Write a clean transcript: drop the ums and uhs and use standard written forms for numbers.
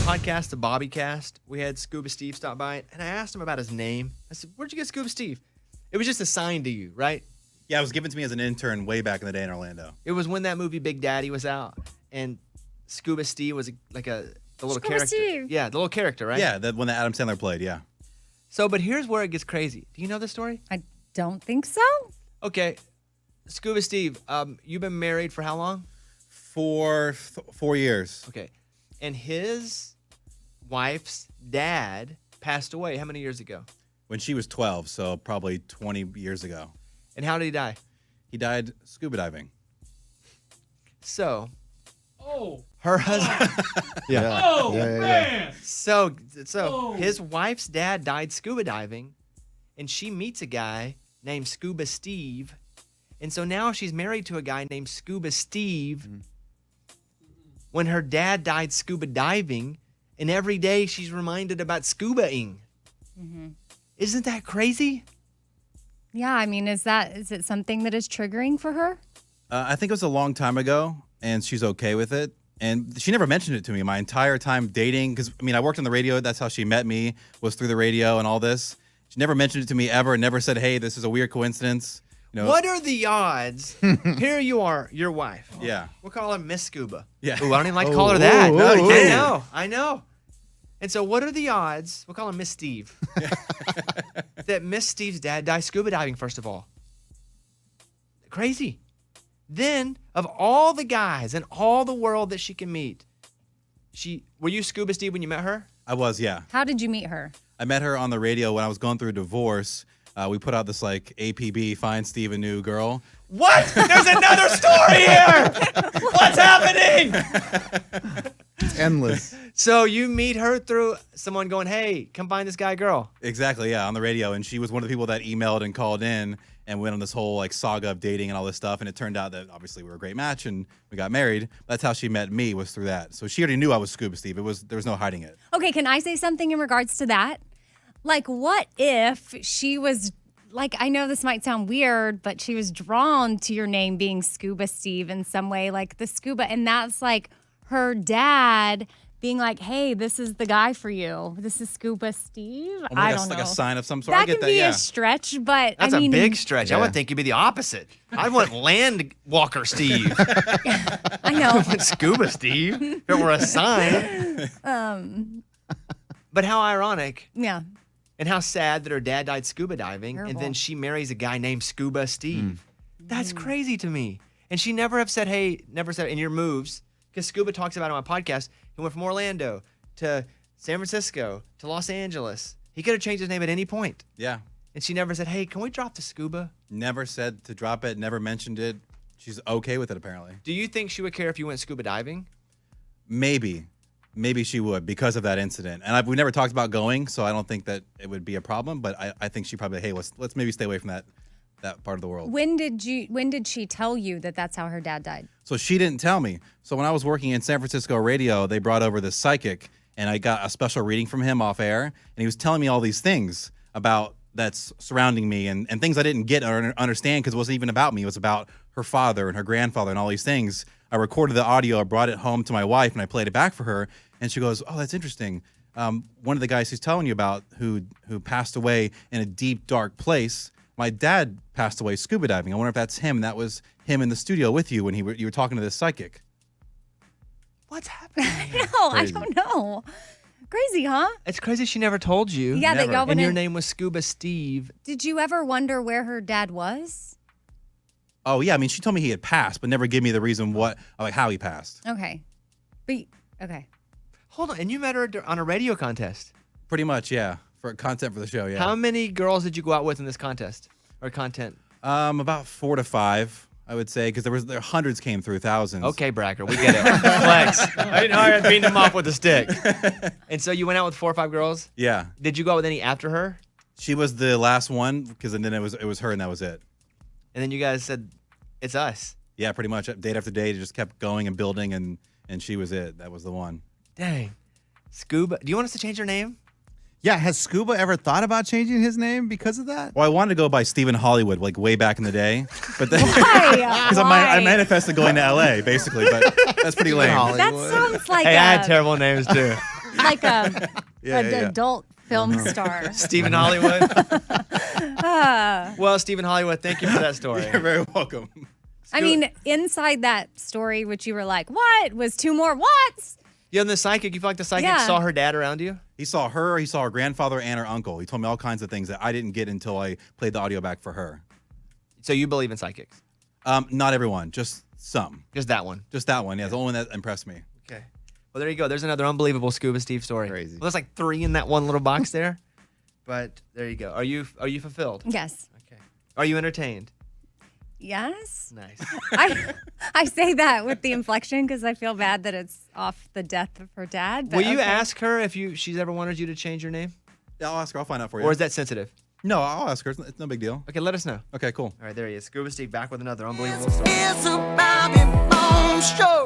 podcast, the Bobby Cast, we had Scuba Steve stop by, and I asked him about his name. I said, "Where'd you get Scuba Steve?" It was just assigned to you, right? Yeah, it was given to me as an intern way back in the day in Orlando. It was when that movie Big Daddy was out, and Scuba Steve was the little Scuba character. Steve. Yeah, the little character, right? Yeah, the one that Adam Sandler played, yeah. So, but here's where it gets crazy. Do you know this story? I don't think so. Okay, Scuba Steve, you've been married for how long? For 4 years. Okay, and his wife's dad passed away how many years ago? When she was 12, so probably 20 years ago. And how did he die? He died scuba diving. So, Oh. her husband. Yeah. Oh, man. So Oh. his wife's dad died scuba diving, and she meets a guy named Scuba Steve, and so now she's married to a guy named Scuba Steve. When her dad died scuba diving, and every day she's reminded about scubaing. Isn't that crazy? Yeah, I mean, is it something that is triggering for her? I think it was a long time ago, and she's okay with it. And she never mentioned it to me my entire time dating. Because, I mean, I worked on the radio. That's how she met me, was through the radio and all this. She never mentioned it to me ever. Never said, hey, this is a weird coincidence. You know, What are the odds? Here you are, your wife. Yeah. We'll call her Miss Scuba. Yeah. Ooh, I don't even like to call her that. No, you can't. I know. And so what are the odds, we'll call him Miss Steve, that Miss Steve's dad died scuba diving, first of all? Crazy. Then, of all the guys in all the world that she can meet, were you Scuba Steve when you met her? I was, yeah. How did you meet her? I met her on the radio when I was going through a divorce. We put out this, like, APB, Find Steve a New Girl. What? There's another story here! What's happening? It's endless. So you meet her through someone going, hey, come find this guy, girl. Exactly, yeah, on the radio. And she was one of the people that emailed and called in and went on this whole like saga of dating and all this stuff. And it turned out that obviously we were a great match and we got married. That's how she met me, was through that. So she already knew I was Scuba Steve. There was no hiding it. Okay, can I say something in regards to that? Like, what if she was, like, I know this might sound weird, but she was drawn to your name being Scuba Steve in some way, like the scuba, and that's like her dad being like, hey, this is the guy for you. This is Scuba Steve. Oh, I that's don't know. like a sign of some sort. That I get can that, be yeah. a stretch, but That's I mean, a big stretch. Yeah. I would think you'd be the opposite. I want Land Walker Steve. I know. Scuba Steve. If it were a sign. But how ironic Yeah. and how sad that her dad died scuba diving and then Terrible. she marries a guy named Scuba Steve. That's crazy to me. And she never have said, hey, never said in your moves, because Scuba talks about it on my podcast. He went from Orlando to San Francisco to Los Angeles. He could have changed his name at any point. Yeah. And she never said, hey, can we drop the scuba? Never said to drop it, never mentioned it. She's okay with it, apparently. Do you think she would care if you went scuba diving? Maybe. Maybe she would because of that incident. And we never talked about going, so I don't think that it would be a problem. But I think she probably, hey, let's maybe stay away from that part of the world. When did she tell you that that's how her dad died? So she didn't tell me. So when I was working in San Francisco radio, they brought over this psychic, and I got a special reading from him off air, and he was telling me all these things about that's surrounding me and things I didn't get or understand because it wasn't even about me. It was about her father and her grandfather and all these things. I recorded the audio, I brought it home to my wife, and I played it back for her, and she goes, oh, that's interesting. One of the guys he's telling you about who passed away in a deep, dark place, my dad passed away scuba diving. I wonder if that's him. That was him in the studio with you when you were talking to this psychic. What's happening? No, I don't know. Crazy, huh? It's crazy she never told you. Yeah, that Never. y'all And went your in. name was Scuba Steve. Did you ever wonder where her dad was? Oh, yeah. I mean, she told me he had passed, but never gave me the reason how he passed. Okay. Okay. Hold on. And you met her on a radio contest. Pretty much, yeah. For content for the show, yeah. How many girls did you go out with in this contest or content? About 4 to 5, I would say, because there hundreds came through, thousands. Okay, Bracker, we get it. Flex. I didn't know I was beating him off with a stick. And so you went out with 4 or 5 girls? Yeah. Did you go out with any after her? She was the last one, because then it was her and that was it. And then you guys said, it's us. Yeah, pretty much. Date after date, it just kept going and building, and she was it. That was the one. Dang. Scuba. Do you want us to change your name? Yeah, has Scuba ever thought about changing his name because of that? Well, I wanted to go by Stephen Hollywood, like way back in the day. But then, Why? because I manifested going to LA, basically, but that's pretty lame. That sounds like Hey, I had terrible names too. like an yeah. adult film star. Stephen Hollywood. Well, Stephen Hollywood, thank you for that story. You're very welcome. I mean, inside that story, which you were like, what? Was 2 more whats? Yeah, and the psychic, you feel like the psychic Yeah. saw her dad around you? He saw her, he saw her grandfather and her uncle. He told me all kinds of things that I didn't get until I played the audio back for her. So you believe in psychics? Not everyone, just some. Just that one. Just that one. Yeah, it's the only one that impressed me. Okay. Well, there you go. There's another unbelievable Scuba Steve story. Crazy. Well, there's like 3 in that one little box there. But there you go. Are you fulfilled? Yes. Okay. Are you entertained? Yes. Nice. I say that with the inflection because I feel bad that it's off the death of her dad. But Will you okay. ask her if she's ever wanted you to change your name? Yeah, I'll ask her. I'll find out for you. Or is that sensitive? No, I'll ask her. It's no big deal. Okay, let us know. Okay, cool. All right, there he is. Scuba Steve back with another unbelievable story. It's a Bobby Bones Show.